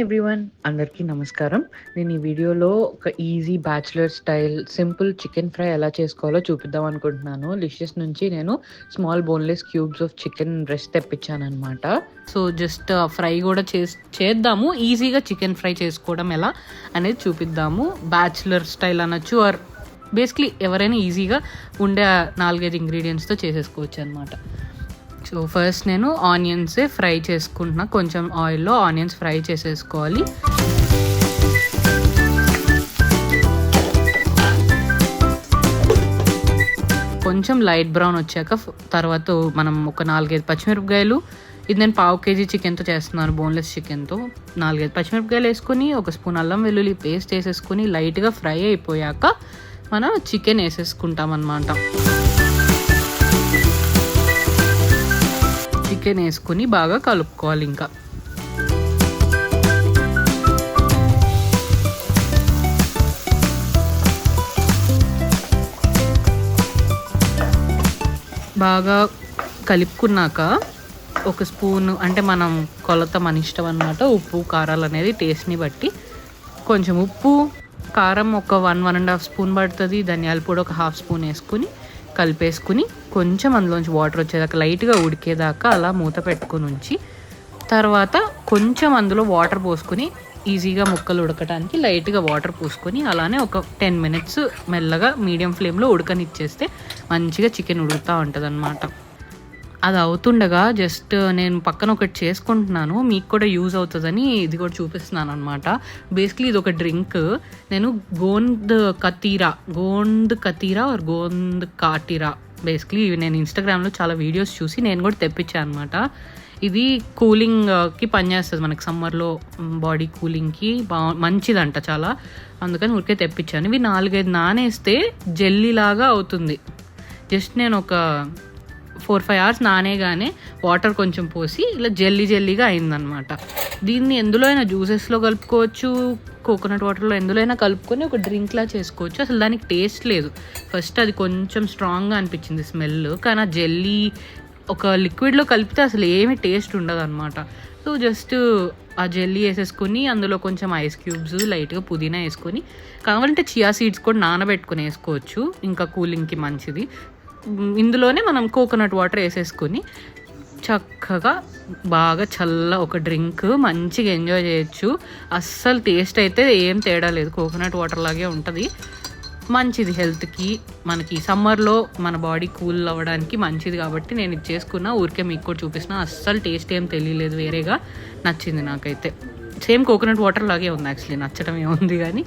Everyone, అందరికీ నమస్కారం. నేను ఈ వీడియోలో ఒక easy bachelor style simple chicken fry ఎలా చేసుకోవాలో చూపిద్దాం అనుకుంటున్నాను. లిషియస్ నుంచి నేను small boneless cubes of chicken breast తెప్పించానమాట. సో జస్ట్ ఫ్రై కూడా చేద్దాము. ఈజీగా చికెన్ ఫ్రై చేసుకోవడం ఎలా అనేది చూపిద్దాము. బ్యాచిలర్ స్టైల్ అనొచ్చు, ఆర్ బేసిక్లీ ఎవరైనా ఈజీగా ఉండే 4-5 ఇంగ్రీడియంట్స్తో చేసేసుకోవచ్చు అనమాట. సో ఫస్ట్ నేను ఆనియన్స్ ఫ్రై చేసుకుంటున్నా. కొంచెం ఆయిల్లో ఆనియన్స్ ఫ్రై చేసేసుకోవాలి. కొంచెం లైట్ బ్రౌన్ వచ్చాక తర్వాత మనం ఒక 4-5 పచ్చిమిరపకాయలు, ఇది నేను 1/2 kg చికెన్తో చేస్తున్నాను, బోన్లెస్ చికెన్తో. 4-5 పచ్చిమిరపకాయలు వేసుకొని 1 స్పూన్ అల్లం వెల్లుల్లి పేస్ట్ వేసేసుకొని లైట్గా ఫ్రై అయిపోయాక మనం చికెన్ వేసేసుకుంటాం అన్నమాట. చికెన్ వేసుకొని బాగా కలుపుకోవాలి. ఇంకా బాగా కలుపుకున్నాక 1 స్పూన్, అంటే మనం కొలత మన ఇష్టం అన్నమాట, ఉప్పు కారాలు అనేది టేస్ట్ని బట్టి. కొంచెం ఉప్పు కారం ఒక 1-1.5 స్పూన్ పడుతుంది. ధనియాల పొడి ఒక 1/2 స్పూన్ వేసుకుని కలిపేసుకుని కొంచెం అందులోంచి వాటర్ వచ్చేదాకా లైట్గా ఉడికేదాకా అలా మూత పెట్టుకొని ఉంచి తర్వాత కొంచెం అందులో వాటర్ పోసుకొని ఈజీగా ముక్కలు ఉడకడానికి లైట్గా వాటర్ పోసుకొని అలానే ఒక 10 minutes మెల్లగా మీడియం ఫ్లేమ్లో ఉడకనిచ్చేస్తే మంచిగా చికెన్ ఉడుకుతూ ఉంటుంది అన్నమాట. అది అవుతుండగా జస్ట్ నేను పక్కన ఒకటి చేసుకుంటున్నాను, మీకు కూడా యూజ్ అవుతుందని ఇది కూడా చూపిస్తున్నాను అనమాట. బేసిక్లీ ఇది ఒక డ్రింక్. నేను గోంద్ కతీరా ఆర్ గోంద్ కాటీరా, బేసిక్లీ ఇవి నేను ఇన్స్టాగ్రామ్లో చాలా వీడియోస్ చూసి నేను కూడా తెప్పించాను అనమాట. ఇది కూలింగ్కి పనిచేస్తుంది, మనకి సమ్మర్లో బాడీ కూలింగ్కి మంచిదంట చాలా, అందుకని ఊరికే తెప్పించాను. ఇవి 4-5 నానేస్తే జెల్లీలాగా అవుతుంది. జస్ట్ నేను ఒక 4-5 hours నానేగానే వాటర్ కొంచెం పోసి ఇలా జెల్లీగా అయిందనమాట. దీన్ని ఎందులో అయినా జ్యూసెస్లో కలుపుకోవచ్చు, కోకోనట్ వాటర్లో ఎందులో అయినా కలుపుకొని ఒక డ్రింక్లా చేసుకోవచ్చు. అసలు దానికి టేస్ట్ లేదు. ఫస్ట్ అది కొంచెం స్ట్రాంగ్గా అనిపించింది స్మెల్, కానీ ఆ జెల్లీ ఒక లిక్విడ్లో కలిపితే అసలు ఏమీ టేస్ట్ ఉండదు అనమాట. సో జస్ట్ ఆ జెల్లీ వేసేసుకొని అందులో కొంచెం ఐస్ క్యూబ్స్, లైట్గా పుదీనా వేసుకొని, కావాలంటే చియా సీడ్స్ కూడా నానబెట్టుకొని వేసుకోవచ్చు, ఇంకా కూలింగ్కి మంచిది. ఇందులోనే మనం కోకోనట్ వాటర్ వేసేసుకొని చక్కగా బాగా ఒక డ్రింక్ మంచిగా ఎంజాయ్ చేయొచ్చు. అస్సలు టేస్ట్ అయితే ఏం తేడా లేదు, కోకోనట్ వాటర్ లాగే ఉంటుంది. మంచిది హెల్త్కి, మనకి సమ్మర్లో మన బాడీ కూల్ అవ్వడానికి మంచిది కాబట్టి నేను ఇది చేసుకున్నా. ఊరికే మీకు కూడా చూపిస్తున్నా. అస్సలు టేస్ట్ ఏం తెలియలేదు, వేరేగా నచ్చింది నాకైతే. సేమ్ కోకోనట్ వాటర్ లాగే ఉంది, యాక్చువల్లీ నచ్చడం ఏముంది కానీ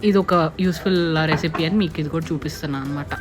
ఇది ఒక యూస్ఫుల్ రెసిపీ అని మీకు ఇది కూడా చూపిస్తున్నాను అనమాట.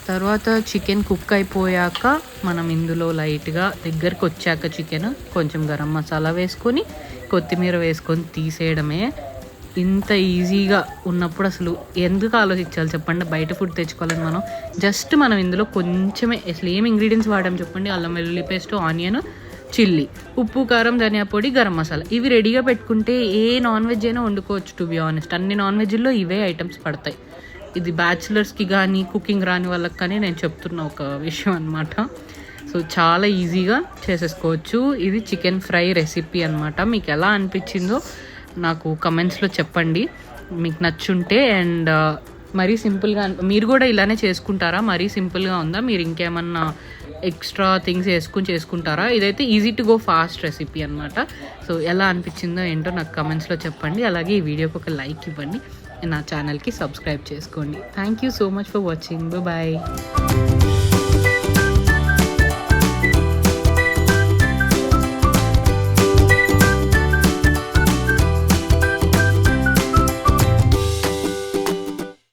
తర్వాత చికెన్ కుక్ అయిపోయాక మనం ఇందులో లైట్గా దగ్గరికి వచ్చాక చికెన్ కొంచెం గరం మసాలా వేసుకొని కొత్తిమీర వేసుకొని తీసేయడమే. ఇంత ఈజీగా ఉన్నప్పుడు అసలు ఎందుకు ఆలోచించాలి చెప్పండి, బయట ఫుడ్ తెచ్చుకోవాలని. మనం ఇందులో కొంచెమే, అసలు ఏం ఇంగ్రీడియంట్స్ వాడాం చెప్పండి, అల్లం వెల్లుల్లి పేస్ట్, ఆనియన్, చిల్లీ, ఉప్పు కారం, ధనియా పొడి, గరం మసాలా, ఇవి రెడీగా పెట్టుకుంటే ఏ నాన్ వెజ్ అయినా వండుకోవచ్చు. టు బి ఆనెస్ట్ అన్ని నాన్ వెజ్లో ఇవే ఐటమ్స్ పడతాయి. ఇది బ్యాచిలర్స్కి కానీ కుకింగ్ రాని వాళ్ళకి కానీ నేను చెప్తున్న ఒక విషయం అనమాట. సో చాలా ఈజీగా చేసేసుకోవచ్చు. ఇది చికెన్ ఫ్రై రెసిపీ అనమాట. మీకు ఎలా అనిపించిందో నాకు కమెంట్స్లో చెప్పండి, మీకు నచ్చుంటే. అండ్ మరీ సింపుల్గా మీరు కూడా ఇలానే చేసుకుంటారా? మరీ సింపుల్గా ఉందా? మీరు ఇంకేమన్నా ఎక్స్ట్రా థింగ్స్ వేసుకుని చేసుకుంటారా? ఇదైతే easy to go fast recipe అనమాట. సో ఎలా అనిపించిందో ఏంటో నాకు కమెంట్స్లో చెప్పండి. అలాగే ఈ వీడియోకి ఒక లైక్ ఇవ్వండి, నా ఛానల్కి సబ్స్క్రైబ్ చేసుకోండి. Thank you so much for watching. Bye.